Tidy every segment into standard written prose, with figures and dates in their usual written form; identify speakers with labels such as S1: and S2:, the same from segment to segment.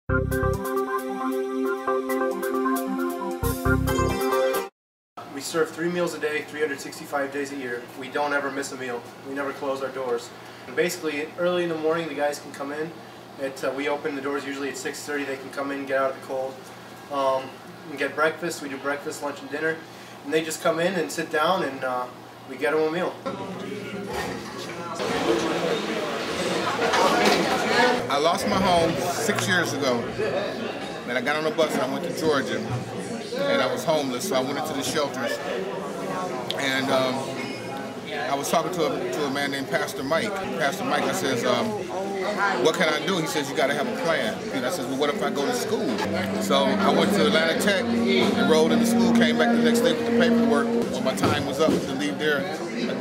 S1: We serve 3 meals a day, 365 days a year. We don't ever miss a meal. We never close our doors. And basically, early in the morning, the guys can come in. We open the doors usually at 6:30. They can come in, get out of the cold, and get breakfast. We do breakfast, lunch, and dinner. And they just come in and sit down, and we get them a meal.
S2: I lost my home 6 years ago. Then I got on a bus and I went to Georgia. And I was homeless, so I went into the shelters. And I was talking to a man named Pastor Mike. Pastor Mike, I says, what can I do? He says, you got to have a plan. And I says, well, what if I go to school? So I went to Atlanta Tech, enrolled in the school, came back the next day with the paperwork. When my time was up to leave there,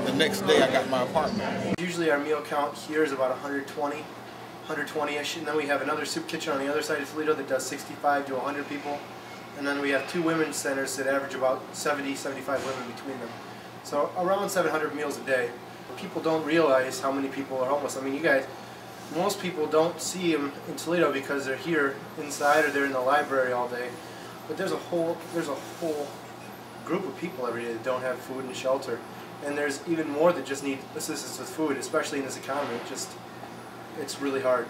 S2: the next day I got my apartment.
S1: Usually our meal count here is about 120-ish, and then we have another soup kitchen on the other side of Toledo that does 65 to 100 people. And then we have 2 women's centers that average about 70-75 women between them. So around 700 meals a day. People don't realize how many people are homeless. I mean, you guys, most people don't see them in Toledo because they're here inside or they're in the library all day. But there's a whole group of people every day that don't have food and shelter. And there's even more that just need assistance with food, especially in this economy. It's really hard.